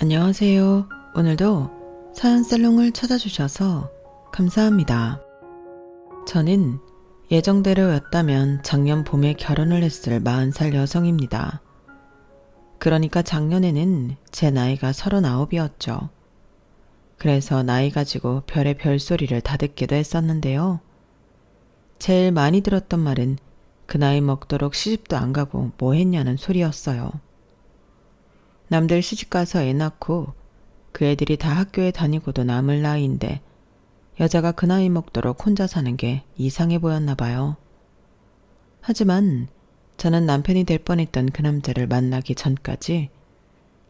안녕하세요. 오늘도 사연살롱을 찾아주셔서 감사합니다. 저는 예정대로였다면 작년 봄에 결혼을 했을 40살 여성입니다. 그러니까 작년에는 제 나이가 39이었죠. 그래서 나이 가지고 별의 별소리를 다 듣기도 했었는데요. 제일 많이 들었던 말은 그 나이 먹도록 시집도 안 가고 뭐 했냐는 소리였어요. 남들 시집가서 애 낳고 그 애들이 다 학교에 다니고도 남을 나이인데 여자가 그 나이 먹도록 혼자 사는 게 이상해 보였나 봐요. 하지만 저는 남편이 될 뻔했던 그 남자를 만나기 전까지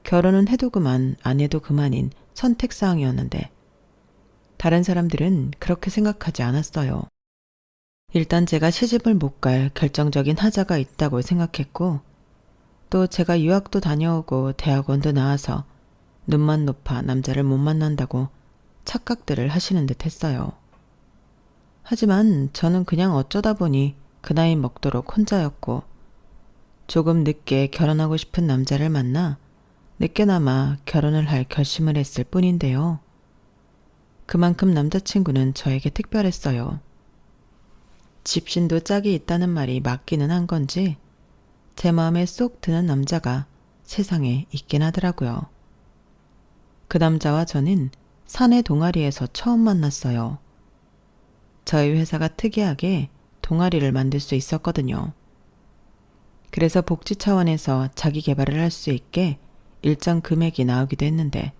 결혼은 해도 그만 안 해도 그만인 선택사항이었는데 다른 사람들은 그렇게 생각하지 않았어요. 일단 제가 시집을 못 갈 결정적인 하자가 있다고 생각했고 또 제가 유학도 다녀오고 대학원도 나와서 눈만 높아 남자를 못 만난다고 착각들을 하시는 듯 했어요. 하지만 저는 그냥 어쩌다 보니 그 나이 먹도록 혼자였고 조금 늦게 결혼하고 싶은 남자를 만나 늦게나마 결혼을 할 결심을 했을 뿐인데요. 그만큼 남자친구는 저에게 특별했어요. 집신도 짝이 있다는 말이 맞기는 한 건지 제 마음에 쏙 드는 남자가 세상에 있긴 하더라고요. 그 남자와 저는 사내 동아리에서 처음 만났어요. 저희 회사가 특이하게 동아리를 만들 수 있었거든요. 그래서 복지 차원에서 자기 개발을 할 수 있게 일정 금액이 나오기도 했는데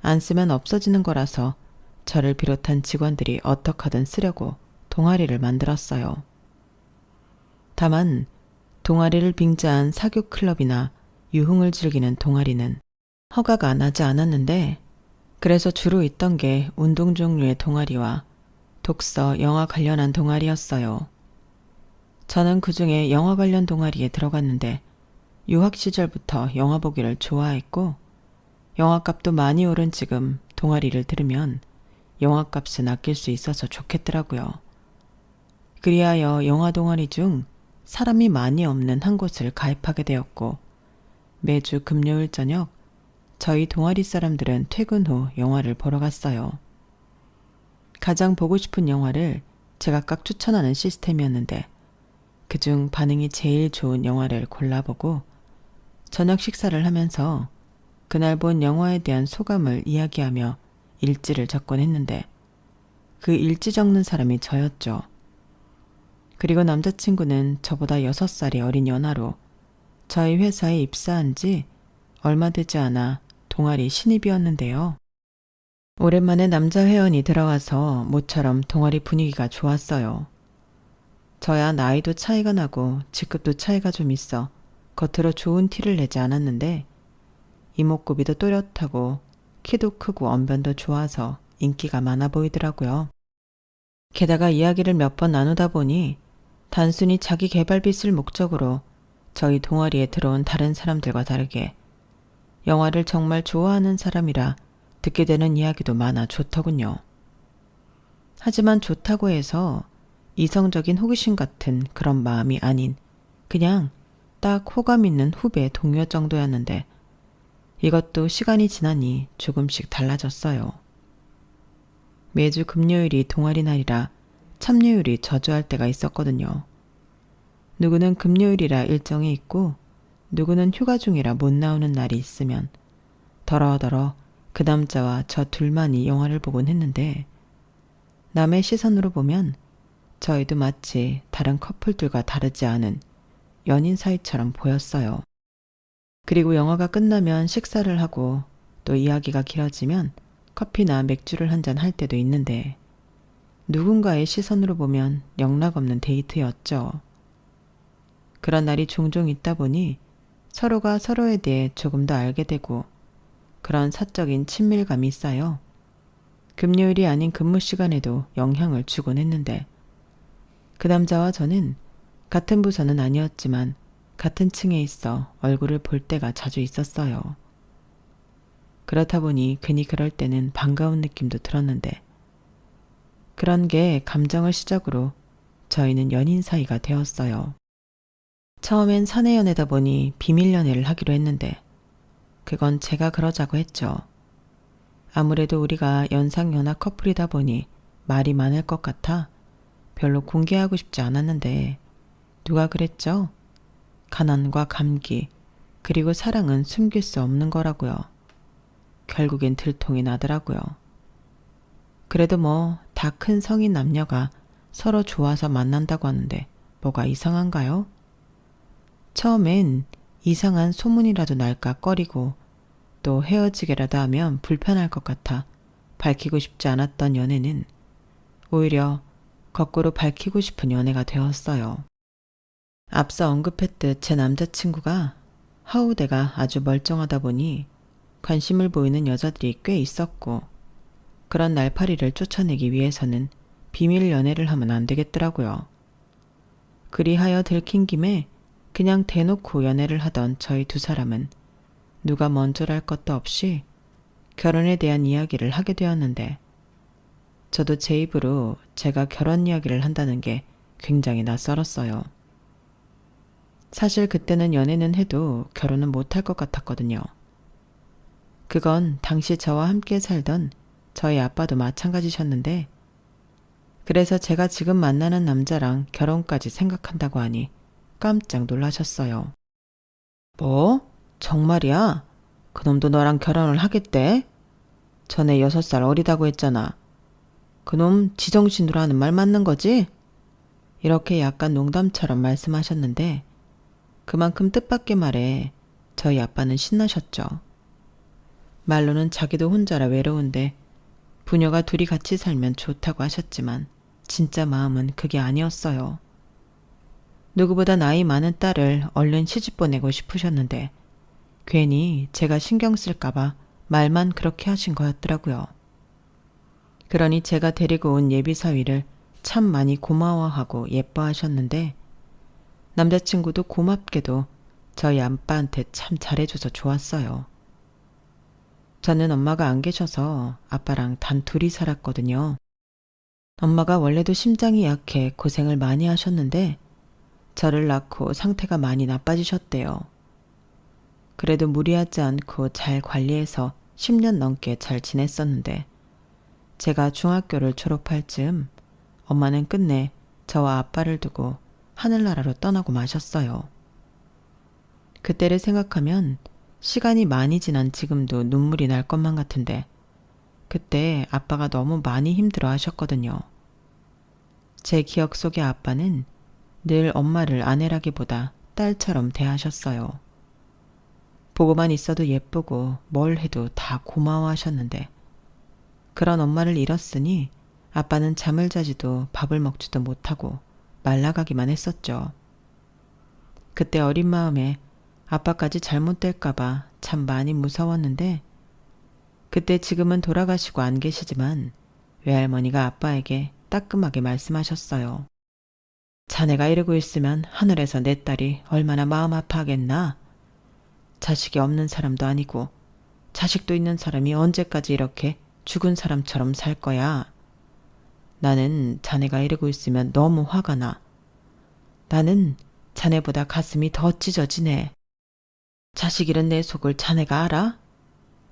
안 쓰면 없어지는 거라서 저를 비롯한 직원들이 어떻게든 쓰려고 동아리를 만들었어요. 다만 동아리를 빙자한 사교 클럽이나 유흥을 즐기는 동아리는 허가가 나지 않았는데 그래서 주로 있던 게 운동 종류의 동아리와 독서, 영화 관련한 동아리였어요. 저는 그중에 영화 관련 동아리에 들어갔는데 유학 시절부터 영화 보기를 좋아했고 영화값도 많이 오른 지금 동아리를 들으면 영화값은 아낄 수 있어서 좋겠더라고요. 그리하여 영화 동아리 중 사람이 많이 없는 한 곳을 가입하게 되었고 매주 금요일 저녁 저희 동아리 사람들은 퇴근 후 영화를 보러 갔어요. 가장 보고 싶은 영화를 제가 각 추천하는 시스템이었는데 그중 반응이 제일 좋은 영화를 골라보고 저녁 식사를 하면서 그날 본 영화에 대한 소감을 이야기하며 일지를 적곤 했는데 그 일지 적는 사람이 저였죠. 그리고 남자친구는 저보다 6살이 어린 연하로 저희 회사에 입사한 지 얼마 되지 않아 동아리 신입이었는데요. 오랜만에 남자 회원이 들어와서 모처럼 동아리 분위기가 좋았어요. 저야 나이도 차이가 나고 직급도 차이가 좀 있어 겉으로 좋은 티를 내지 않았는데 이목구비도 또렷하고 키도 크고 언변도 좋아서 인기가 많아 보이더라고요. 게다가 이야기를 몇 번 나누다 보니 단순히 자기 개발빚을 목적으로 저희 동아리에 들어온 다른 사람들과 다르게 영화를 정말 좋아하는 사람이라 듣게 되는 이야기도 많아 좋더군요. 하지만 좋다고 해서 이성적인 호기심 같은 그런 마음이 아닌 그냥 딱 호감 있는 후배 동료 정도였는데 이것도 시간이 지나니 조금씩 달라졌어요. 매주 금요일이 동아리 날이라 참여율이 저조할 때가 있었거든요. 누구는 금요일이라 일정이 있고 누구는 휴가 중이라 못 나오는 날이 있으면 더러더러 그 남자와 저 둘만이 영화를 보곤 했는데 남의 시선으로 보면 저희도 마치 다른 커플들과 다르지 않은 연인 사이처럼 보였어요. 그리고 영화가 끝나면 식사를 하고 또 이야기가 길어지면 커피나 맥주를 한잔 할 때도 있는데 누군가의 시선으로 보면 영락없는 데이트였죠. 그런 날이 종종 있다 보니 서로가 서로에 대해 조금 더 알게 되고 그런 사적인 친밀감이 쌓여 금요일이 아닌 근무 시간에도 영향을 주곤 했는데 그 남자와 저는 같은 부서는 아니었지만 같은 층에 있어 얼굴을 볼 때가 자주 있었어요. 그렇다 보니 괜히 그럴 때는 반가운 느낌도 들었는데 그런 게 감정을 시작으로 저희는 연인 사이가 되었어요. 처음엔 사내 연애다 보니 비밀 연애를 하기로 했는데 그건 제가 그러자고 했죠. 아무래도 우리가 연상연하 커플이다 보니 말이 많을 것 같아 별로 공개하고 싶지 않았는데 누가 그랬죠? 가난과 감기 그리고 사랑은 숨길 수 없는 거라고요. 결국엔 들통이 나더라고요. 그래도 뭐 다 큰 성인 남녀가 서로 좋아서 만난다고 하는데 뭐가 이상한가요? 처음엔 이상한 소문이라도 날까 꺼리고 또 헤어지게라도 하면 불편할 것 같아 밝히고 싶지 않았던 연애는 오히려 거꾸로 밝히고 싶은 연애가 되었어요. 앞서 언급했듯 제 남자친구가 하우대가 아주 멀쩡하다 보니 관심을 보이는 여자들이 꽤 있었고 그런 날파리를 쫓아내기 위해서는 비밀 연애를 하면 안 되겠더라고요. 그리하여 들킨 김에 그냥 대놓고 연애를 하던 저희 두 사람은 누가 먼저랄 것도 없이 결혼에 대한 이야기를 하게 되었는데 저도 제 입으로 제가 결혼 이야기를 한다는 게 굉장히 낯설었어요. 사실 그때는 연애는 해도 결혼은 못할 것 같았거든요. 그건 당시 저와 함께 살던 저희 아빠도 마찬가지셨는데 그래서 제가 지금 만나는 남자랑 결혼까지 생각한다고 하니 깜짝 놀라셨어요. 뭐? 정말이야? 그놈도 너랑 결혼을 하겠대? 전에 6살 어리다고 했잖아. 그놈 지정신으로 하는 말 맞는 거지? 이렇게 약간 농담처럼 말씀하셨는데 그만큼 뜻밖의 말에 저희 아빠는 신나셨죠. 말로는 자기도 혼자라 외로운데 부녀가 둘이 같이 살면 좋다고 하셨지만 진짜 마음은 그게 아니었어요. 누구보다 나이 많은 딸을 얼른 시집 보내고 싶으셨는데 괜히 제가 신경 쓸까봐 말만 그렇게 하신 거였더라고요. 그러니 제가 데리고 온 예비사위를 참 많이 고마워하고 예뻐하셨는데 남자친구도 고맙게도 저희 아빠한테 참 잘해줘서 좋았어요. 저는 엄마가 안 계셔서 아빠랑 단 둘이 살았거든요. 엄마가 원래도 심장이 약해 고생을 많이 하셨는데 저를 낳고 상태가 많이 나빠지셨대요. 그래도 무리하지 않고 잘 관리해서 10년 넘게 잘 지냈었는데 제가 중학교를 졸업할 즈음 엄마는 끝내 저와 아빠를 두고 하늘나라로 떠나고 마셨어요. 그때를 생각하면 시간이 많이 지난 지금도 눈물이 날 것만 같은데 그때 아빠가 너무 많이 힘들어 하셨거든요. 제 기억 속의 아빠는 늘 엄마를 아내라기보다 딸처럼 대하셨어요. 보고만 있어도 예쁘고 뭘 해도 다 고마워하셨는데 그런 엄마를 잃었으니 아빠는 잠을 자지도 밥을 먹지도 못하고 말라가기만 했었죠. 그때 어린 마음에 아빠까지 잘못될까봐 참 많이 무서웠는데 그때 지금은 돌아가시고 안 계시지만 외할머니가 아빠에게 따끔하게 말씀하셨어요. 자네가 이러고 있으면 하늘에서 내 딸이 얼마나 마음 아파하겠나? 자식이 없는 사람도 아니고 자식도 있는 사람이 언제까지 이렇게 죽은 사람처럼 살 거야? 나는 자네가 이러고 있으면 너무 화가 나. 나는 자네보다 가슴이 더 찢어지네. 자식 잃은 내 속을 자네가 알아?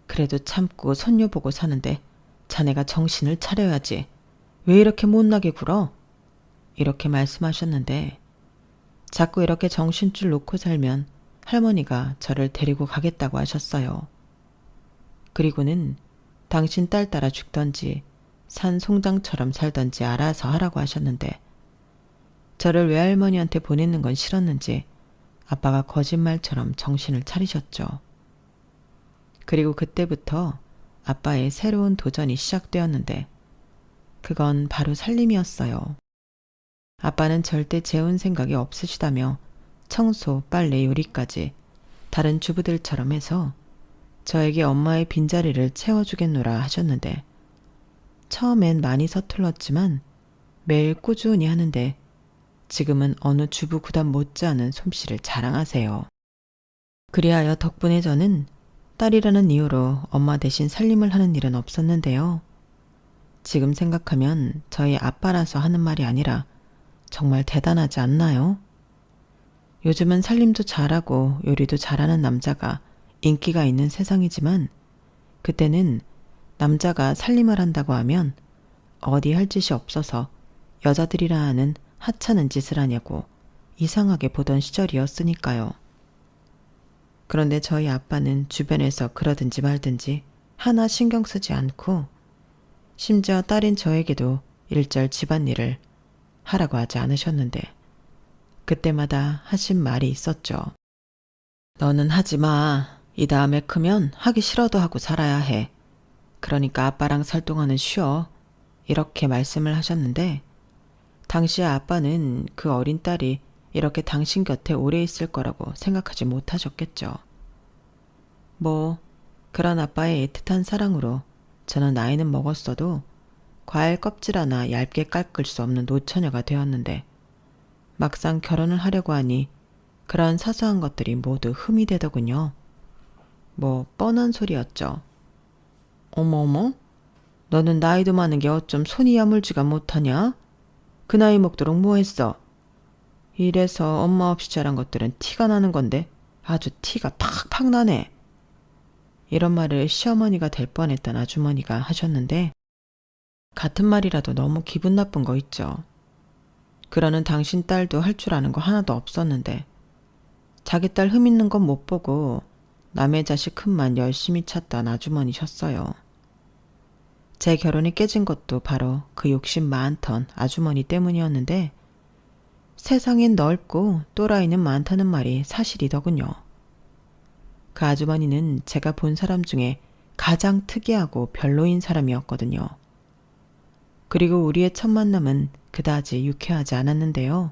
그래도 참고 손녀 보고 사는데 자네가 정신을 차려야지. 왜 이렇게 못나게 굴어? 이렇게 말씀하셨는데 자꾸 이렇게 정신줄 놓고 살면 할머니가 저를 데리고 가겠다고 하셨어요. 그리고는 당신 딸 따라 죽던지 산 송장처럼 살던지 알아서 하라고 하셨는데 저를 외할머니한테 보내는 건 싫었는지 아빠가 거짓말처럼 정신을 차리셨죠. 그리고 그때부터 아빠의 새로운 도전이 시작되었는데 그건 바로 살림이었어요. 아빠는 절대 재혼 생각이 없으시다며 청소, 빨래, 요리까지 다른 주부들처럼 해서 저에게 엄마의 빈자리를 채워주겠노라 하셨는데 처음엔 많이 서툴렀지만 매일 꾸준히 하는데 지금은 어느 주부 구단 못지않은 솜씨를 자랑하세요. 그리하여 덕분에 저는 딸이라는 이유로 엄마 대신 살림을 하는 일은 없었는데요. 지금 생각하면 저희 아빠라서 하는 말이 아니라 정말 대단하지 않나요? 요즘은 살림도 잘하고 요리도 잘하는 남자가 인기가 있는 세상이지만 그때는 남자가 살림을 한다고 하면 어디 할 짓이 없어서 여자들이라 하는 하찮은 짓을 하냐고 이상하게 보던 시절이었으니까요. 그런데 저희 아빠는 주변에서 그러든지 말든지 하나 신경 쓰지 않고 심지어 딸인 저에게도 일절 집안일을 하라고 하지 않으셨는데 그때마다 하신 말이 있었죠. 너는 하지 마. 이 다음에 크면 하기 싫어도 하고 살아야 해. 그러니까 아빠랑 살 동안은 쉬어. 이렇게 말씀을 하셨는데 당시에 아빠는 그 어린 딸이 이렇게 당신 곁에 오래 있을 거라고 생각하지 못하셨겠죠. 그런 아빠의 애틋한 사랑으로 저는 나이는 먹었어도 과일 껍질 하나 얇게 깎을 수 없는 노처녀가 되었는데 막상 결혼을 하려고 하니 그런 사소한 것들이 모두 흠이 되더군요. 뻔한 소리였죠. 어머어머? 너는 나이도 많은 게 어쩜 손이 야물지가 못하냐? 그 나이 먹도록 뭐 했어? 이래서 엄마 없이 자란 것들은 티가 나는 건데 아주 티가 팍팍 나네. 이런 말을 시어머니가 될 뻔했던 아주머니가 하셨는데 같은 말이라도 너무 기분 나쁜 거 있죠. 그러는 당신 딸도 할 줄 아는 거 하나도 없었는데 자기 딸 흠 있는 건 못 보고 남의 자식 흠만 열심히 찾던 아주머니셨어요. 제 결혼이 깨진 것도 바로 그 욕심 많던 아주머니 때문이었는데 세상엔 넓고 또라이는 많다는 말이 사실이더군요. 그 아주머니는 제가 본 사람 중에 가장 특이하고 별로인 사람이었거든요. 그리고 우리의 첫 만남은 그다지 유쾌하지 않았는데요.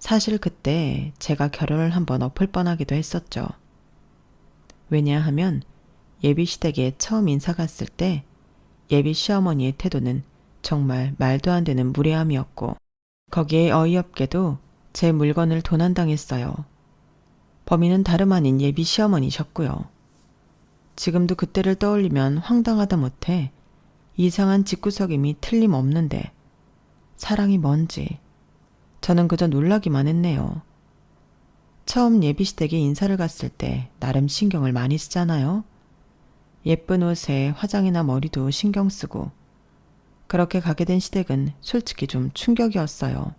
사실 그때 제가 결혼을 한번 엎을 뻔하기도 했었죠. 왜냐하면 예비시댁에 처음 인사 갔을 때 예비 시어머니의 태도는 정말 말도 안 되는 무례함이었고 거기에 어이없게도 제 물건을 도난당했어요. 범인은 다름 아닌 예비 시어머니셨고요. 지금도 그때를 떠올리면 황당하다 못해 이상한 집구석임이 틀림없는데 사랑이 뭔지 저는 그저 놀라기만 했네요. 처음 예비시댁에 인사를 갔을 때 나름 신경을 많이 쓰잖아요. 예쁜 옷에 화장이나 머리도 신경 쓰고 그렇게 가게 된 시댁은 솔직히 좀 충격이었어요.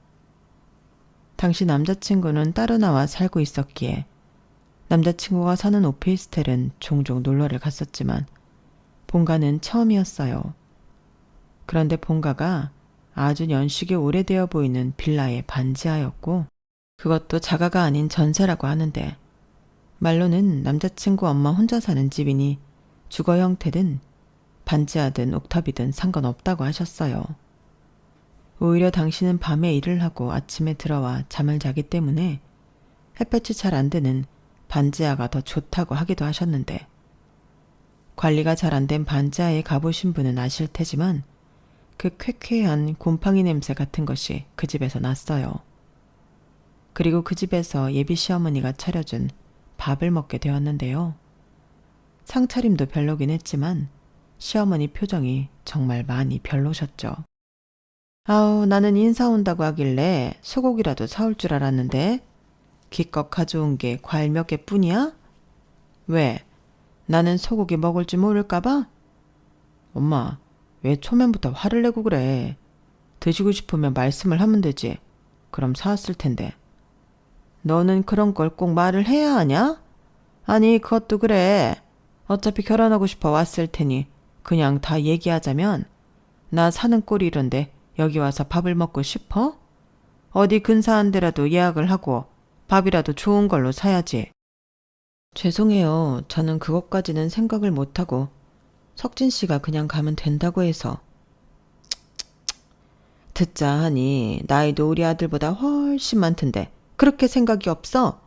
당시 남자친구는 따로 나와 살고 있었기에 남자친구가 사는 오피스텔은 종종 놀러를 갔었지만 본가는 처음이었어요. 그런데 본가가 아주 연식이 오래되어 보이는 빌라의 반지하였고 그것도 자가가 아닌 전세라고 하는데 말로는 남자친구 엄마 혼자 사는 집이니 주거 형태든 반지하든 옥탑이든 상관없다고 하셨어요. 오히려 당신은 밤에 일을 하고 아침에 들어와 잠을 자기 때문에 햇볕이 잘 안 드는 반지하가 더 좋다고 하기도 하셨는데 관리가 잘 안 된 반지하에 가보신 분은 아실 테지만 그 쾌쾌한 곰팡이 냄새 같은 것이 그 집에서 났어요. 그리고 그 집에서 예비 시어머니가 차려준 밥을 먹게 되었는데요. 상차림도 별로긴 했지만 시어머니 표정이 정말 많이 별로셨죠. 아우, 나는 인사 온다고 하길래 소고기라도 사올 줄 알았는데 기껏 가져온 게 과일 몇 개뿐이야? 왜? 나는 소고기 먹을 줄 모를까봐? 엄마, 왜 초면부터 화를 내고 그래? 드시고 싶으면 말씀을 하면 되지. 그럼 사왔을 텐데. 너는 그런 걸 꼭 말을 해야 하냐? 아니, 그것도 그래. 어차피 결혼하고 싶어 왔을 테니 그냥 다 얘기하자면 나 사는 꼴이 이런데 여기 와서 밥을 먹고 싶어? 어디 근사한 데라도 예약을 하고 밥이라도 좋은 걸로 사야지. 죄송해요. 저는 그것까지는 생각을 못하고 석진 씨가 그냥 가면 된다고 해서. 듣자 하니 나이도 우리 아들보다 훨씬 많던데 그렇게 생각이 없어?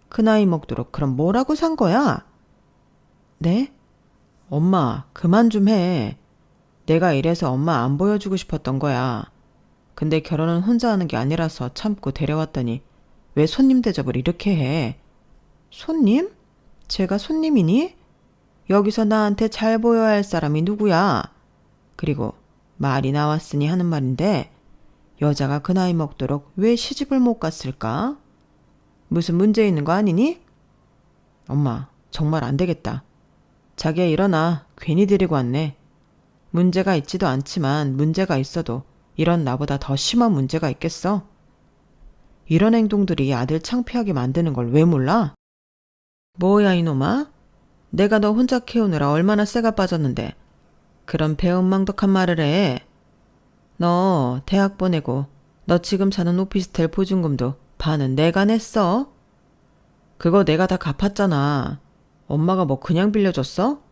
그 나이 먹도록 그럼 뭐라고 산 거야? 네? 엄마, 그만 좀 해. 내가 이래서 엄마 안 보여주고 싶었던 거야. 근데 결혼은 혼자 하는 게 아니라서 참고 데려왔더니 왜 손님 대접을 이렇게 해? 손님? 제가 손님이니? 여기서 나한테 잘 보여야 할 사람이 누구야? 그리고 말이 나왔으니 하는 말인데 여자가 그 나이 먹도록 왜 시집을 못 갔을까? 무슨 문제 있는 거 아니니? 엄마, 정말 안 되겠다. 자기야 일어나. 괜히 데리고 왔네. 문제가 있지도 않지만 문제가 있어도 이런 나보다 더 심한 문제가 있겠어? 이런 행동들이 아들 창피하게 만드는 걸 왜 몰라? 뭐야 이놈아? 내가 너 혼자 키우느라 얼마나 쇠가 빠졌는데 그런 배은망덕한 말을 해. 너 대학 보내고 너 지금 사는 오피스텔 보증금도 반은 내가 냈어. 그거 내가 다 갚았잖아. 엄마가 뭐 그냥 빌려줬어?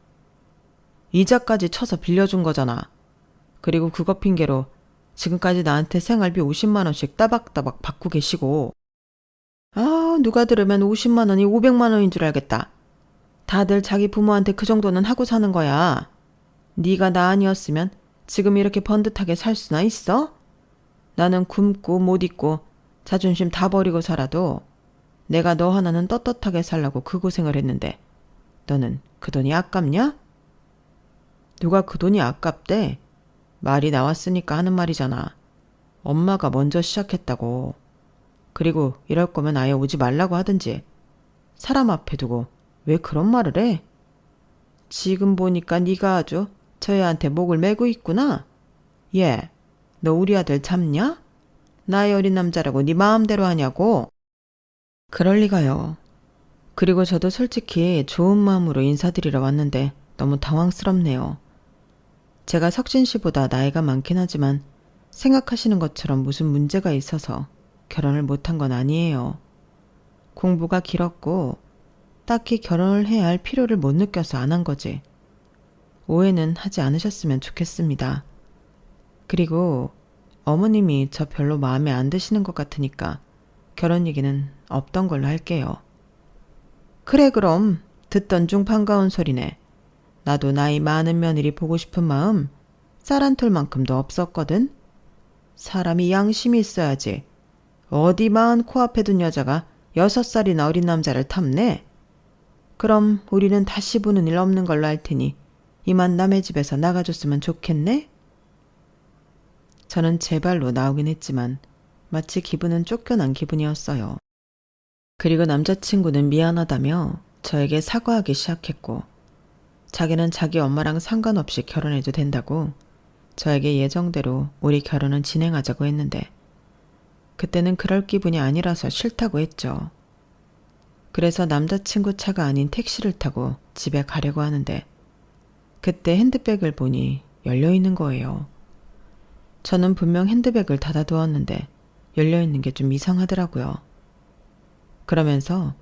이자까지 쳐서 빌려준 거잖아. 그리고 그거 핑계로 지금까지 나한테 생활비 50만 원씩 따박따박 받고 계시고. 아, 누가 들으면 50만 원이 500만 원인 줄 알겠다. 다들 자기 부모한테 그 정도는 하고 사는 거야. 네가 나 아니었으면 지금 이렇게 번듯하게 살 수나 있어? 나는 굶고 못 입고 자존심 다 버리고 살아도 내가 너 하나는 떳떳하게 살라고 그 고생을 했는데 너는 그 돈이 아깝냐? 누가 그 돈이 아깝대? 말이 나왔으니까 하는 말이잖아. 엄마가 먼저 시작했다고. 그리고 이럴 거면 아예 오지 말라고 하든지. 사람 앞에 두고 왜 그런 말을 해? 지금 보니까 네가 아주 저 애한테 목을 매고 있구나. 얘, 너 우리 아들 참냐? 나이 어린 남자라고 네 마음대로 하냐고. 그럴 리가요. 그리고 저도 솔직히 좋은 마음으로 인사드리러 왔는데 너무 당황스럽네요. 제가 석진 씨보다 나이가 많긴 하지만 생각하시는 것처럼 무슨 문제가 있어서 결혼을 못한 건 아니에요. 공부가 길었고 딱히 결혼을 해야 할 필요를 못 느껴서 안 한 거지. 오해는 하지 않으셨으면 좋겠습니다. 그리고 어머님이 저 별로 마음에 안 드시는 것 같으니까 결혼 얘기는 없던 걸로 할게요. 그래 그럼 듣던 중 반가운 소리네. 나도 나이 많은 며느리 보고 싶은 마음 쌀 한 톨만큼도 없었거든. 사람이 양심이 있어야지. 어디 마흔 코앞에 둔 여자가 6살이나 어린 남자를 탐내? 그럼 우리는 다시 보는 일 없는 걸로 할 테니 이만 남의 집에서 나가줬으면 좋겠네? 저는 제 발로 나오긴 했지만 마치 기분은 쫓겨난 기분이었어요. 그리고 남자친구는 미안하다며 저에게 사과하기 시작했고 자기는 자기 엄마랑 상관없이 결혼해도 된다고 저에게 예정대로 우리 결혼은 진행하자고 했는데 그때는 그럴 기분이 아니라서 싫다고 했죠. 그래서 남자친구 차가 아닌 택시를 타고 집에 가려고 하는데 그때 핸드백을 보니 열려있는 거예요. 저는 분명 핸드백을 닫아두었는데 열려있는 게 좀 이상하더라고요. 그러면서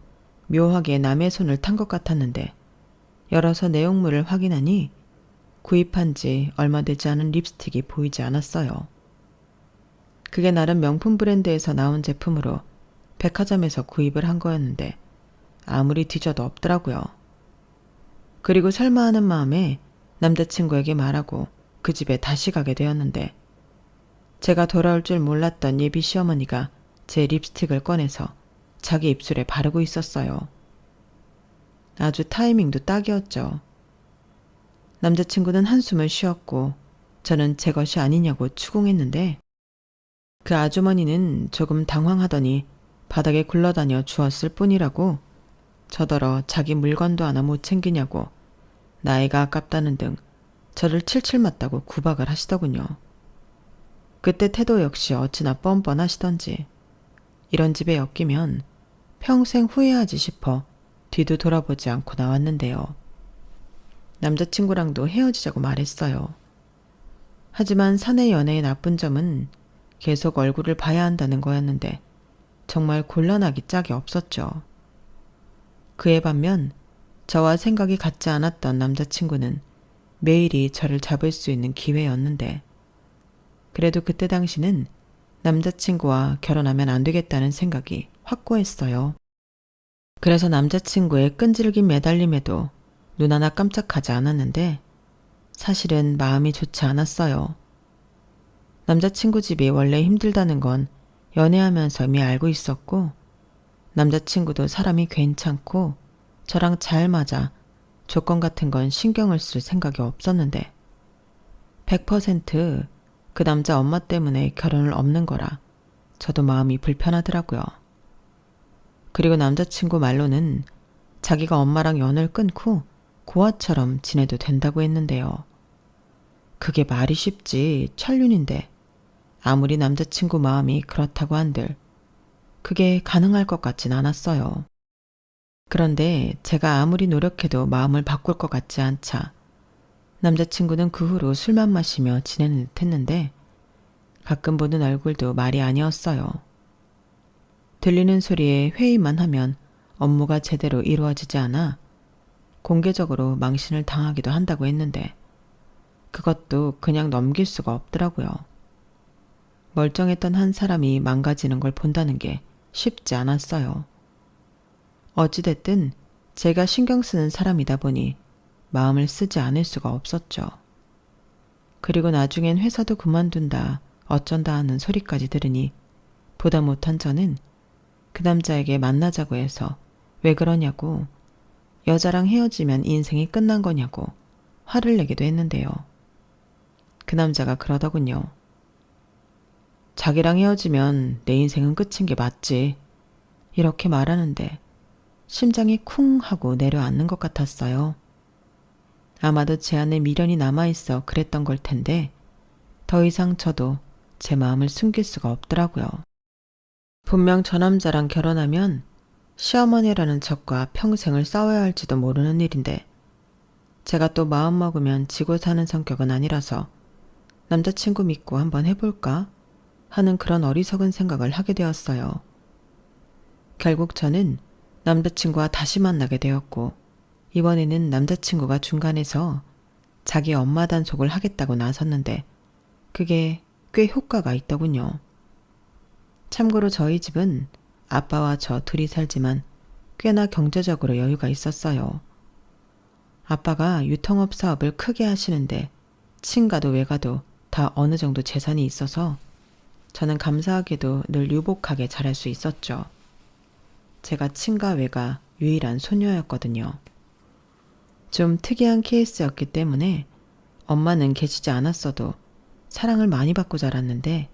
묘하게 남의 손을 탄 것 같았는데 열어서 내용물을 확인하니 구입한 지 얼마 되지 않은 립스틱이 보이지 않았어요. 그게 나름 명품 브랜드에서 나온 제품으로 백화점에서 구입을 한 거였는데 아무리 뒤져도 없더라고요. 그리고 설마 하는 마음에 남자친구에게 말하고 그 집에 다시 가게 되었는데 제가 돌아올 줄 몰랐던 예비 시어머니가 제 립스틱을 꺼내서 자기 입술에 바르고 있었어요. 아주 타이밍도 딱이었죠. 남자친구는 한숨을 쉬었고 저는 제 것이 아니냐고 추궁했는데 그 아주머니는 조금 당황하더니 바닥에 굴러다녀 주웠을 뿐이라고 저더러 자기 물건도 하나 못 챙기냐고 나이가 아깝다는 등 저를 칠칠 맞다고 구박을 하시더군요. 그때 태도 역시 어찌나 뻔뻔하시던지 이런 집에 엮이면 평생 후회하지 싶어 뒤도 돌아보지 않고 나왔는데요. 남자친구랑도 헤어지자고 말했어요. 하지만 사내 연애의 나쁜 점은 계속 얼굴을 봐야 한다는 거였는데 정말 곤란하기 짝이 없었죠. 그에 반면 저와 생각이 같지 않았던 남자친구는 매일이 저를 잡을 수 있는 기회였는데 그래도 그때 당시는 남자친구와 결혼하면 안 되겠다는 생각이 확고했어요. 그래서 남자친구의 끈질긴 매달림에도 눈 하나 깜짝하지 않았는데 사실은 마음이 좋지 않았어요. 남자친구 집이 원래 힘들다는 건 연애하면서 이미 알고 있었고 남자친구도 사람이 괜찮고 저랑 잘 맞아 조건 같은 건 신경을 쓸 생각이 없었는데 100% 그 남자 엄마 때문에 결혼을 없는 거라 저도 마음이 불편하더라고요. 그리고 남자친구 말로는 자기가 엄마랑 연을 끊고 고아처럼 지내도 된다고 했는데요. 그게 말이 쉽지 천륜인데 아무리 남자친구 마음이 그렇다고 한들 그게 가능할 것 같진 않았어요. 그런데 제가 아무리 노력해도 마음을 바꿀 것 같지 않자 남자친구는 그 후로 술만 마시며 지내는 듯 했는데 가끔 보는 얼굴도 말이 아니었어요. 들리는 소리에 회의만 하면 업무가 제대로 이루어지지 않아 공개적으로 망신을 당하기도 한다고 했는데 그것도 그냥 넘길 수가 없더라고요. 멀쩡했던 한 사람이 망가지는 걸 본다는 게 쉽지 않았어요. 어찌됐든 제가 신경 쓰는 사람이다 보니 마음을 쓰지 않을 수가 없었죠. 그리고 나중엔 회사도 그만둔다 어쩐다 하는 소리까지 들으니 보다 못한 저는 그 남자에게 만나자고 해서 왜 그러냐고 여자랑 헤어지면 인생이 끝난 거냐고 화를 내기도 했는데요. 그 남자가 그러더군요. 자기랑 헤어지면 내 인생은 끝인 게 맞지. 이렇게 말하는데 심장이 쿵 하고 내려앉는 것 같았어요. 아마도 제 안에 미련이 남아있어 그랬던 걸 텐데 더 이상 저도 제 마음을 숨길 수가 없더라고요. 분명 저 남자랑 결혼하면 시어머니라는 적과 평생을 싸워야 할지도 모르는 일인데 제가 또 마음 먹으면 지고 사는 성격은 아니라서 남자친구 믿고 한번 해볼까 하는 그런 어리석은 생각을 하게 되었어요. 결국 저는 남자친구와 다시 만나게 되었고 이번에는 남자친구가 중간에서 자기 엄마 단속을 하겠다고 나섰는데 그게 꽤 효과가 있더군요. 참고로 저희 집은 아빠와 저 둘이 살지만 꽤나 경제적으로 여유가 있었어요. 아빠가 유통업 사업을 크게 하시는데 친가도 외가도 다 어느 정도 재산이 있어서 저는 감사하게도 늘 유복하게 자랄 수 있었죠. 제가 친가 외가 유일한 손녀였거든요. 좀 특이한 케이스였기 때문에 엄마는 계시지 않았어도 사랑을 많이 받고 자랐는데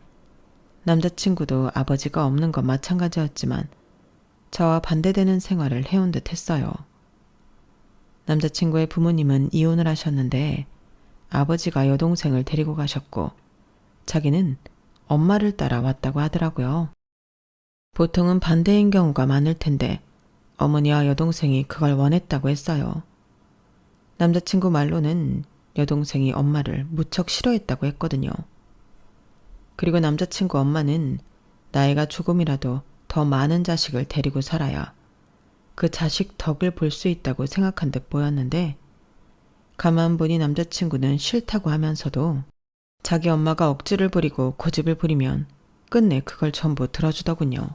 남자친구도 아버지가 없는 건 마찬가지였지만 저와 반대되는 생활을 해온 듯 했어요. 남자친구의 부모님은 이혼을 하셨는데 아버지가 여동생을 데리고 가셨고 자기는 엄마를 따라 왔다고 하더라고요. 보통은 반대인 경우가 많을 텐데 어머니와 여동생이 그걸 원했다고 했어요. 남자친구 말로는 여동생이 엄마를 무척 싫어했다고 했거든요. 그리고 남자친구 엄마는 나이가 조금이라도 더 많은 자식을 데리고 살아야 그 자식 덕을 볼 수 있다고 생각한 듯 보였는데 가만 보니 남자친구는 싫다고 하면서도 자기 엄마가 억지를 부리고 고집을 부리면 끝내 그걸 전부 들어주더군요.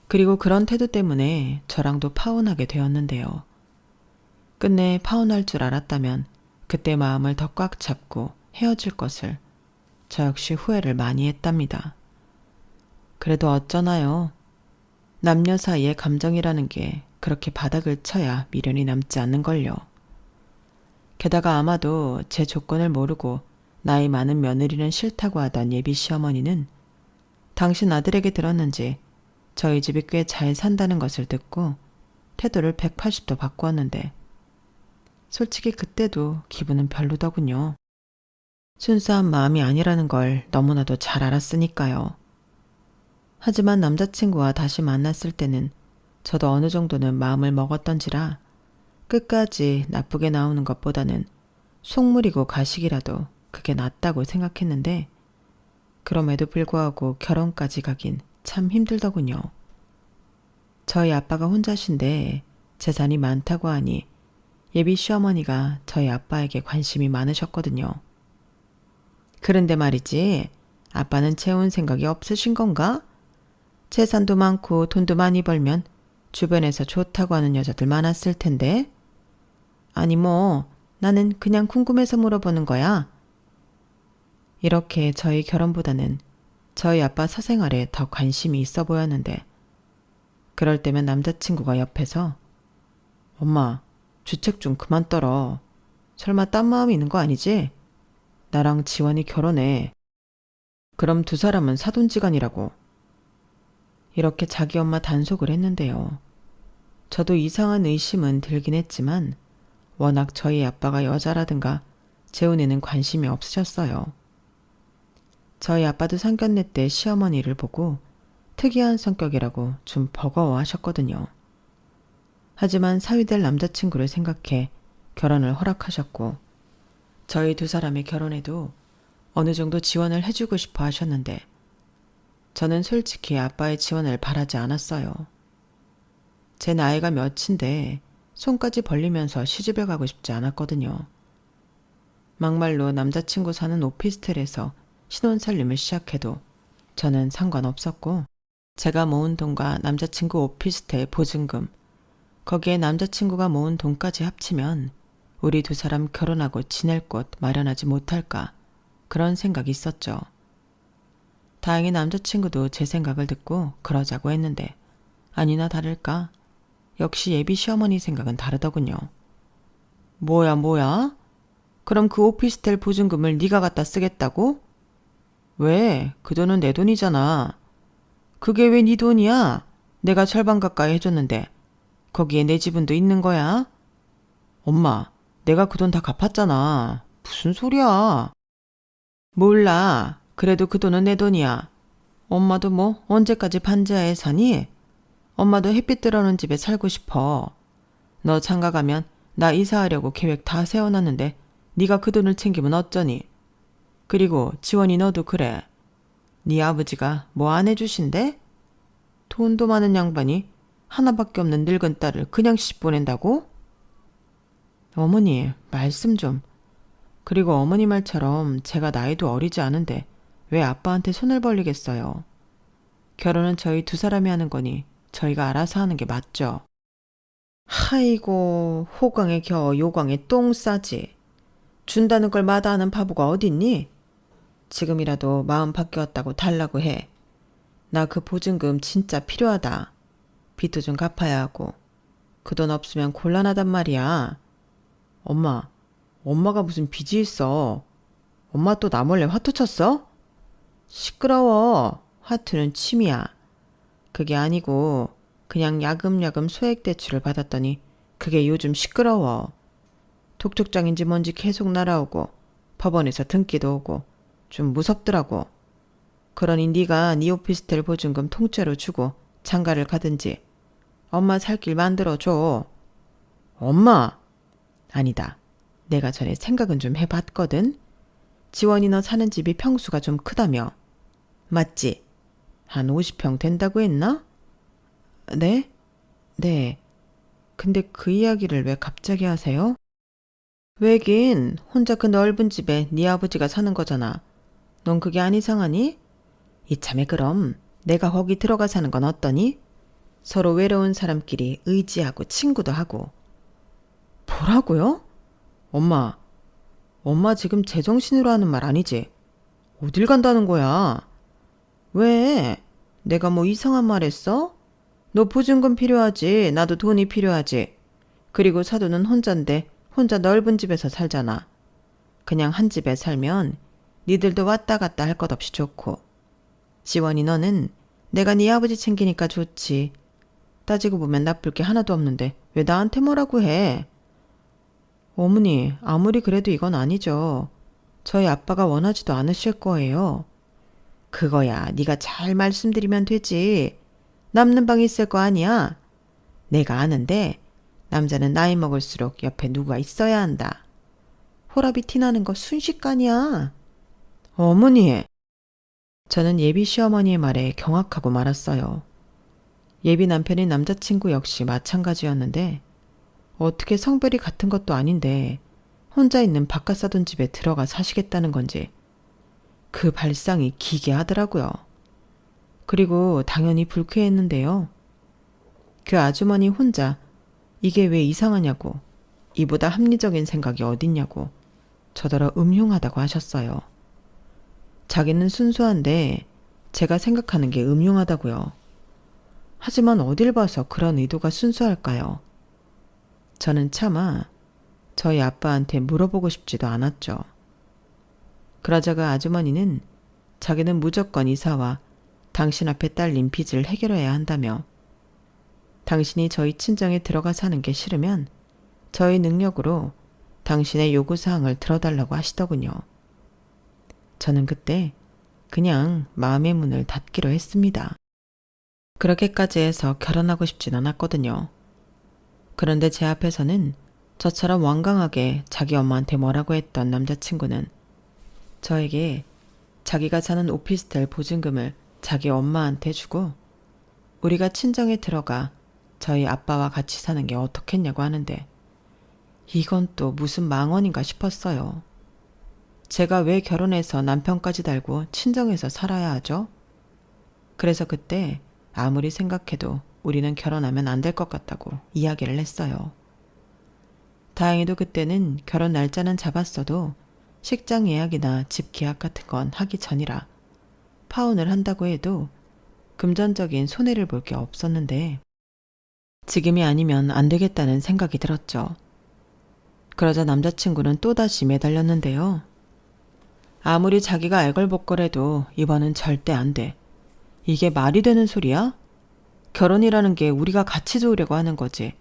그리고 그런 태도 때문에 저랑도 파혼하게 되었는데요. 끝내 파혼할 줄 알았다면 그때 마음을 더 꽉 잡고 헤어질 것을 저 역시 후회를 많이 했답니다. 그래도 어쩌나요? 남녀 사이의 감정이라는 게 그렇게 바닥을 쳐야 미련이 남지 않는걸요. 게다가 아마도 제 조건을 모르고 나이 많은 며느리는 싫다고 하던 예비 시어머니는 당신 아들에게 들었는지 저희 집이 꽤 잘 산다는 것을 듣고 태도를 180도 바꾸었는데 솔직히 그때도 기분은 별로더군요. 순수한 마음이 아니라는 걸 너무나도 잘 알았으니까요. 하지만 남자친구와 다시 만났을 때는 저도 어느 정도는 마음을 먹었던지라 끝까지 나쁘게 나오는 것보다는 속물이고 가식이라도 그게 낫다고 생각했는데 그럼에도 불구하고 결혼까지 가긴 참 힘들더군요. 저희 아빠가 혼자신데 재산이 많다고 하니 예비 시어머니가 저희 아빠에게 관심이 많으셨거든요. 그런데 말이지, 아빠는 채운 생각이 없으신 건가? 재산도 많고 돈도 많이 벌면 주변에서 좋다고 하는 여자들 많았을 텐데. 아니 뭐 나는 그냥 궁금해서 물어보는 거야. 이렇게 저희 결혼보다는 저희 아빠 사생활에 더 관심이 있어 보였는데 그럴 때면 남자친구가 옆에서 엄마 주책 좀 그만 떨어. 설마 딴 마음이 있는 거 아니지? 나랑 지원이 결혼해. 그럼 두 사람은 사돈지간이라고. 이렇게 자기 엄마 단속을 했는데요. 저도 이상한 의심은 들긴 했지만 워낙 저희 아빠가 여자라든가 재혼에는 관심이 없으셨어요. 저희 아빠도 상견례 때 시어머니를 보고 특이한 성격이라고 좀 버거워하셨거든요. 하지만 사위될 남자친구를 생각해 결혼을 허락하셨고 저희 두 사람의 결혼에도 어느 정도 지원을 해주고 싶어 하셨는데 저는 솔직히 아빠의 지원을 바라지 않았어요. 제 나이가 몇인데 손까지 벌리면서 시집을 가고 싶지 않았거든요. 막말로 남자친구 사는 오피스텔에서 신혼살림을 시작해도 저는 상관없었고 제가 모은 돈과 남자친구 오피스텔 보증금 거기에 남자친구가 모은 돈까지 합치면 우리 두 사람 결혼하고 지낼 곳 마련하지 못할까 그런 생각이 있었죠. 다행히 남자친구도 제 생각을 듣고 그러자고 했는데 아니나 다를까 역시 예비 시어머니 생각은 다르더군요. 뭐야? 그럼 그 오피스텔 보증금을 네가 갖다 쓰겠다고? 왜? 그 돈은 내 돈이잖아. 그게 왜 네 돈이야? 내가 절반 가까이 해줬는데 거기에 내 지분도 있는 거야? 엄마, 내가 그 돈 다 갚았잖아. 무슨 소리야? 몰라. 그래도 그 돈은 내 돈이야. 엄마도 뭐 언제까지 반지하에 사니? 엄마도 햇빛 들어오는 집에 살고 싶어. 너 장가 가면 나 이사하려고 계획 다 세워놨는데 네가 그 돈을 챙기면 어쩌니? 그리고 지원이 너도 그래. 네 아버지가 뭐 안 해주신대? 돈도 많은 양반이 하나밖에 없는 늙은 딸을 그냥 시집 보낸다고? 어머니, 말씀 좀. 그리고 어머니 말처럼 제가 나이도 어리지 않은데 왜 아빠한테 손을 벌리겠어요? 결혼은 저희 두 사람이 하는 거니 저희가 알아서 하는 게 맞죠. 하이고, 호강에 겨워 요강에 똥 싸지. 준다는 걸 마다하는 바보가 어딨니? 지금이라도 마음 바뀌었다고 달라고 해. 나 그 보증금 진짜 필요하다. 빚도 좀 갚아야 하고. 그 돈 없으면 곤란하단 말이야. 엄마가 무슨 빚이 있어. 엄마 또 나 몰래 화투 쳤어? 시끄러워. 화투는 취미야. 그게 아니고 그냥 야금야금 소액대출을 받았더니 그게 요즘 시끄러워. 독촉장인지 뭔지 계속 날아오고 법원에서 등기도 오고 좀 무섭더라고. 그러니 네가 네 오피스텔 보증금 통째로 주고 장가를 가든지 엄마 살 길 만들어줘. 엄마! 아니다. 내가 전에 생각은 좀 해봤거든. 지원이 너 사는 집이 평수가 좀 크다며. 맞지? 한 50평 된다고 했나? 네? 네. 근데 그 이야기를 왜 갑자기 하세요? 왜긴 혼자 그 넓은 집에 네 아버지가 사는 거잖아. 넌 그게 안 이상하니? 이참에 그럼 내가 거기 들어가 사는 건 어떠니? 서로 외로운 사람끼리 의지하고 친구도 하고. 뭐라고요? 엄마 지금 제정신으로 하는 말 아니지? 어딜 간다는 거야? 왜? 내가 뭐 이상한 말 했어? 너 보증금 필요하지. 나도 돈이 필요하지. 그리고 사돈은 혼잔데 혼자 넓은 집에서 살잖아. 그냥 한 집에 살면 니들도 왔다 갔다 할 것 없이 좋고. 지원이 너는 내가 네 아버지 챙기니까 좋지. 따지고 보면 나쁠 게 하나도 없는데 왜 나한테 뭐라고 해? 어머니, 아무리 그래도 이건 아니죠. 저희 아빠가 원하지도 않으실 거예요. 그거야 네가 잘 말씀드리면 되지. 남는 방이 있을 거 아니야. 내가 아는데 남자는 나이 먹을수록 옆에 누가 있어야 한다. 호랍이 티나는 거 순식간이야. 어머니! 저는 예비 시어머니의 말에 경악하고 말았어요. 예비 남편인 남자친구 역시 마찬가지였는데 어떻게 성별이 같은 것도 아닌데 혼자 있는 바깥 사돈 집에 들어가 사시겠다는 건지 그 발상이 기괴하더라고요. 그리고 당연히 불쾌했는데요. 그 아주머니 혼자 이게 왜 이상하냐고 이보다 합리적인 생각이 어딨냐고 저더러 음흉하다고 하셨어요. 자기는 순수한데 제가 생각하는 게 음흉하다고요. 하지만 어딜 봐서 그런 의도가 순수할까요? 저는 차마 저희 아빠한테 물어보고 싶지도 않았죠. 그러자 그 아주머니는 자기는 무조건 이사와 당신 앞에 딸린 빚을 해결해야 한다며 당신이 저희 친정에 들어가 사는 게 싫으면 저희 능력으로 당신의 요구사항을 들어달라고 하시더군요. 저는 그때 그냥 마음의 문을 닫기로 했습니다. 그렇게까지 해서 결혼하고 싶진 않았거든요. 그런데 제 앞에서는 저처럼 완강하게 자기 엄마한테 뭐라고 했던 남자친구는 저에게 자기가 사는 오피스텔 보증금을 자기 엄마한테 주고 우리가 친정에 들어가 저희 아빠와 같이 사는 게 어떻겠냐고 하는데 이건 또 무슨 망언인가 싶었어요. 제가 왜 결혼해서 남편까지 달고 친정에서 살아야 하죠? 그래서 그때 아무리 생각해도 우리는 결혼하면 안 될 것 같다고 이야기를 했어요. 다행히도 그때는 결혼 날짜는 잡았어도 식장 예약이나 집 계약 같은 건 하기 전이라 파혼을 한다고 해도 금전적인 손해를 볼 게 없었는데 지금이 아니면 안 되겠다는 생각이 들었죠. 그러자 남자친구는 또다시 매달렸는데요. 아무리 자기가 애걸복걸해도 이번은 절대 안 돼. 이게 말이 되는 소리야? 결혼이라는 게 우리가 같이 좋으려고 하는 거지.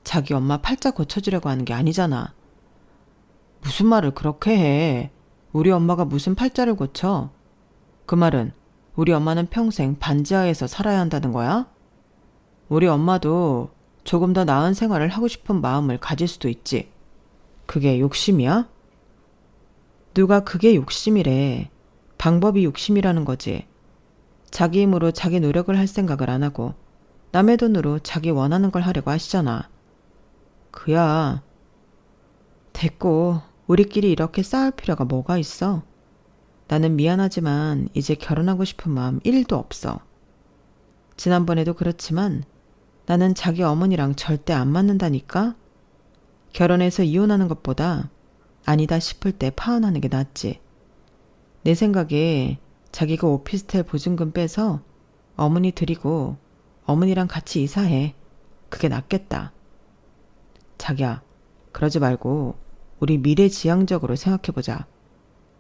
자기 엄마 팔자 고쳐주려고 하는 게 아니잖아. 무슨 말을 그렇게 해. 우리 엄마가 무슨 팔자를 고쳐? 그 말은 우리 엄마는 평생 반지하에서 살아야 한다는 거야? 우리 엄마도 조금 더 나은 생활을 하고 싶은 마음을 가질 수도 있지. 그게 욕심이야? 누가 그게 욕심이래. 방법이 욕심이라는 거지. 자기 힘으로 자기 노력을 할 생각을 안 하고 남의 돈으로 자기 원하는 걸 하려고 하시잖아. 그야. 됐고 우리끼리 이렇게 싸울 필요가 뭐가 있어. 나는 미안하지만 이제 결혼하고 싶은 마음 1도 없어. 지난번에도 그렇지만 나는 자기 어머니랑 절대 안 맞는다니까? 결혼해서 이혼하는 것보다 아니다 싶을 때 파혼하는 게 낫지. 내 생각에 자기가 오피스텔 보증금 빼서 어머니 드리고 어머니랑 같이 이사해. 그게 낫겠다. 자기야, 그러지 말고 우리 미래지향적으로 생각해보자.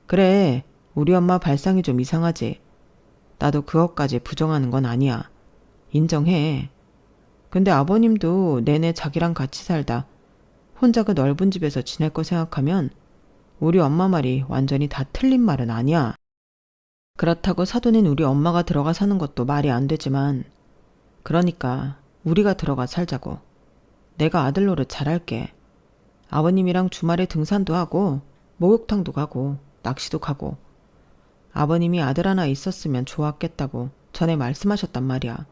그래, 우리 엄마 발상이 좀 이상하지. 나도 그것까지 부정하는 건 아니야. 인정해. 근데 아버님도 내내 자기랑 같이 살다 혼자 그 넓은 집에서 지낼 거 생각하면 우리 엄마 말이 완전히 다 틀린 말은 아니야. 그렇다고 사돈인 우리 엄마가 들어가 사는 것도 말이 안 되지만 그러니까 우리가 들어가 살자고. 내가 아들 노릇 잘할게. 아버님이랑 주말에 등산도 하고 목욕탕도 가고 낚시도 가고 아버님이 아들 하나 있었으면 좋았겠다고 전에 말씀하셨단 말이야.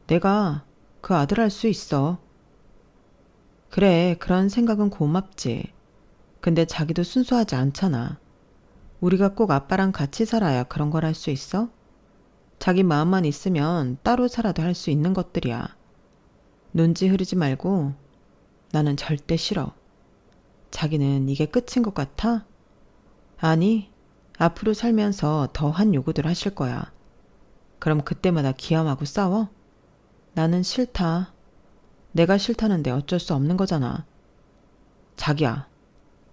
내가 그 아들 할 수 있어. 그래, 그런 생각은 고맙지. 근데 자기도 순수하지 않잖아. 우리가 꼭 아빠랑 같이 살아야 그런 걸 할 수 있어? 자기 마음만 있으면 따로 살아도 할 수 있는 것들이야. 눈치 흐르지 말고 나는 절대 싫어. 자기는 이게 끝인 것 같아? 아니, 앞으로 살면서 더한 요구들 하실 거야. 그럼 그때마다 기함하고 싸워? 나는 싫다. 내가 싫다는데 어쩔 수 없는 거잖아. 자기야,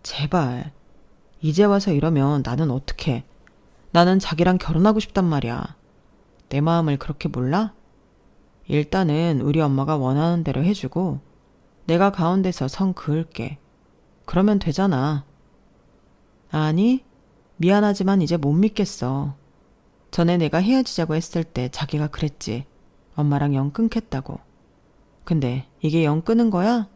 제발. 이제 와서 이러면 나는 어떡해. 나는 자기랑 결혼하고 싶단 말이야. 내 마음을 그렇게 몰라? 일단은 우리 엄마가 원하는 대로 해주고 내가 가운데서 선 그을게. 그러면 되잖아. 아니, 미안하지만 이제 못 믿겠어. 전에 내가 헤어지자고 했을 때 자기가 그랬지. 엄마랑 영 끊겠다고. 근데 이게 영 끊은 거야?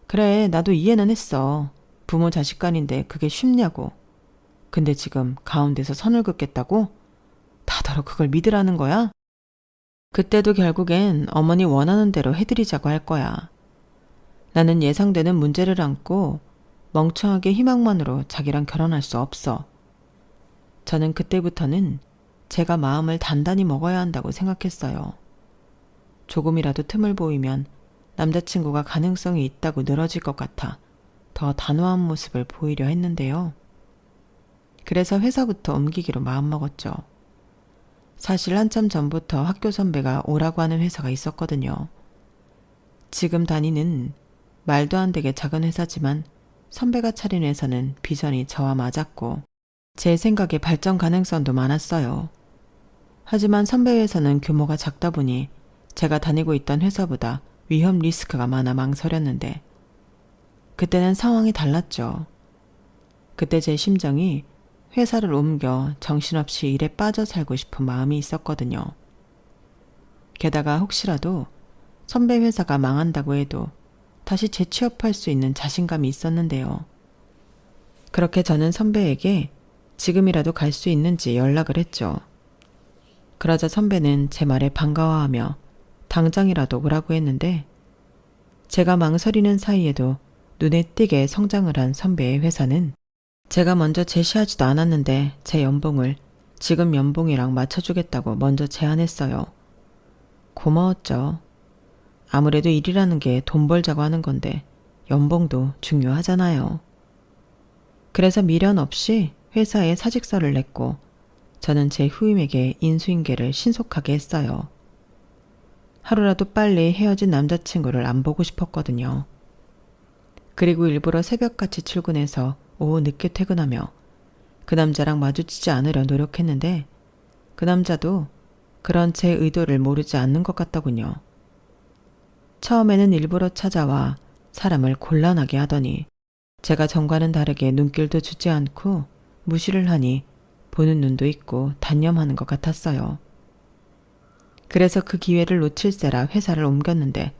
그래, 나도 이해는 했어. 부모 자식 간인데 그게 쉽냐고. 근데 지금 가운데서 선을 긋겠다고? 다더러 그걸 믿으라는 거야? 그때도 결국엔 어머니 원하는 대로 해드리자고 할 거야. 나는 예상되는 문제를 안고 멍청하게 희망만으로 자기랑 결혼할 수 없어. 저는 그때부터는 제가 마음을 단단히 먹어야 한다고 생각했어요. 조금이라도 틈을 보이면 남자친구가 가능성이 있다고 늘어질 것 같아 더 단호한 모습을 보이려 했는데요. 그래서 회사부터 옮기기로 마음먹었죠. 사실 한참 전부터 학교 선배가 오라고 하는 회사가 있었거든요. 지금 다니는 말도 안 되게 작은 회사지만 선배가 차린 회사는 비전이 저와 맞았고 제 생각에 발전 가능성도 많았어요. 하지만 선배 회사는 규모가 작다 보니 제가 다니고 있던 회사보다 위험 리스크가 많아 망설였는데 그때는 상황이 달랐죠. 그때 제 심정이 회사를 옮겨 정신없이 일에 빠져 살고 싶은 마음이 있었거든요. 게다가 혹시라도 선배 회사가 망한다고 해도 다시 재취업할 수 있는 자신감이 있었는데요. 그렇게 저는 선배에게 지금이라도 갈 수 있는지 연락을 했죠. 그러자 선배는 제 말에 반가워하며 당장이라도 오라고 했는데 제가 망설이는 사이에도 눈에 띄게 성장을 한 선배의 회사는 제가 먼저 제시하지도 않았는데 제 연봉을 지금 연봉이랑 맞춰주겠다고 먼저 제안했어요. 고마웠죠. 아무래도 일이라는 게 돈 벌자고 하는 건데 연봉도 중요하잖아요. 그래서 미련 없이 회사에 사직서를 냈고 저는 제 후임에게 인수인계를 신속하게 했어요. 하루라도 빨리 헤어진 남자친구를 안 보고 싶었거든요. 그리고 일부러 새벽같이 출근해서 오후 늦게 퇴근하며 그 남자랑 마주치지 않으려 노력했는데 그 남자도 그런 제 의도를 모르지 않는 것 같더군요. 처음에는 일부러 찾아와 사람을 곤란하게 하더니 제가 전과는 다르게 눈길도 주지 않고 무시를 하니 보는 눈도 있고 단념하는 것 같았어요. 그래서 그 기회를 놓칠세라 회사를 옮겼는데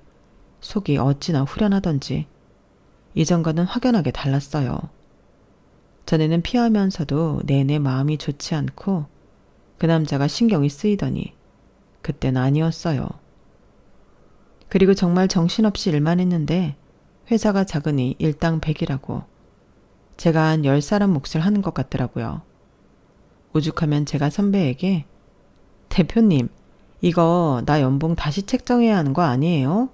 속이 어찌나 후련하던지 이전과는 확연하게 달랐어요. 전에는 피하면서도 내내 마음이 좋지 않고 그 남자가 신경이 쓰이더니 그땐 아니었어요. 그리고 정말 정신없이 일만 했는데 회사가 작으니 일당 100이라고 제가 한 10사람 몫을 하는 것 같더라고요. 오죽하면 제가 선배에게 대표님, 이거 나 연봉 다시 책정해야 하는 거 아니에요?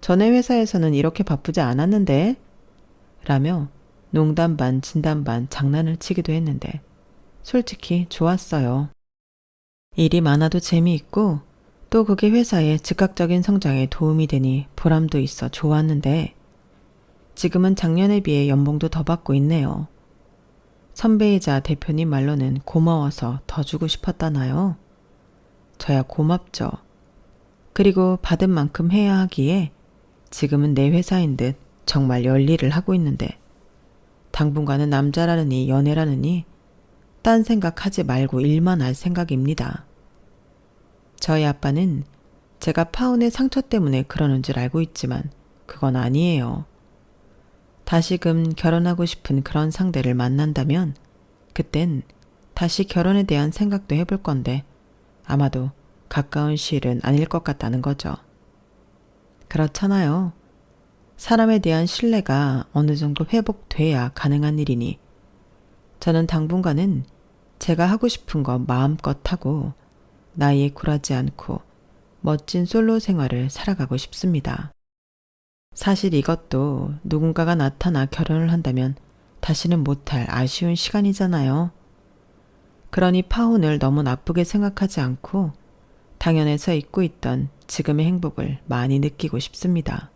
전에 회사에서는 이렇게 바쁘지 않았는데? 라며 농담 반 진담 반 장난을 치기도 했는데 솔직히 좋았어요. 일이 많아도 재미있고 또 그게 회사의 즉각적인 성장에 도움이 되니 보람도 있어 좋았는데 지금은 작년에 비해 연봉도 더 받고 있네요. 선배이자 대표님 말로는 고마워서 더 주고 싶었다나요? 저야 고맙죠. 그리고 받은 만큼 해야 하기에 지금은 내 회사인 듯 정말 열일을 하고 있는데 당분간은 남자라느니 연애라느니 딴 생각하지 말고 일만 할 생각입니다. 저희 아빠는 제가 파혼의 상처 때문에 그러는 줄 알고 있지만 그건 아니에요. 다시금 결혼하고 싶은 그런 상대를 만난다면 그땐 다시 결혼에 대한 생각도 해볼 건데 아마도 가까운 시일은 아닐 것 같다는 거죠. 그렇잖아요. 사람에 대한 신뢰가 어느 정도 회복돼야 가능한 일이니 저는 당분간은 제가 하고 싶은 거 마음껏 하고 나이에 굴하지 않고 멋진 솔로 생활을 살아가고 싶습니다. 사실 이것도 누군가가 나타나 결혼을 한다면 다시는 못할 아쉬운 시간이잖아요. 그러니 파혼을 너무 나쁘게 생각하지 않고 당연해서 잊고 있던 지금의 행복을 많이 느끼고 싶습니다.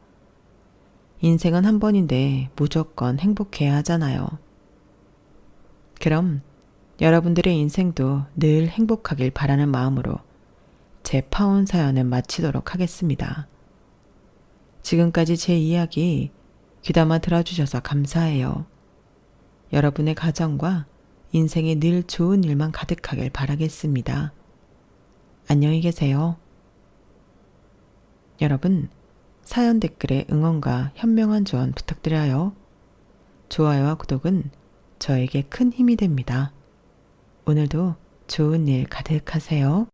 인생은 한 번인데 무조건 행복해야 하잖아요. 그럼 여러분들의 인생도 늘 행복하길 바라는 마음으로 제 파혼 사연은 마치도록 하겠습니다. 지금까지 제 이야기 귀담아 들어주셔서 감사해요. 여러분의 가정과 인생에 늘 좋은 일만 가득하길 바라겠습니다. 안녕히 계세요. 여러분, 사연 댓글에 응원과 현명한 조언 부탁드려요. 좋아요와 구독은 저에게 큰 힘이 됩니다. 오늘도 좋은 일 가득하세요.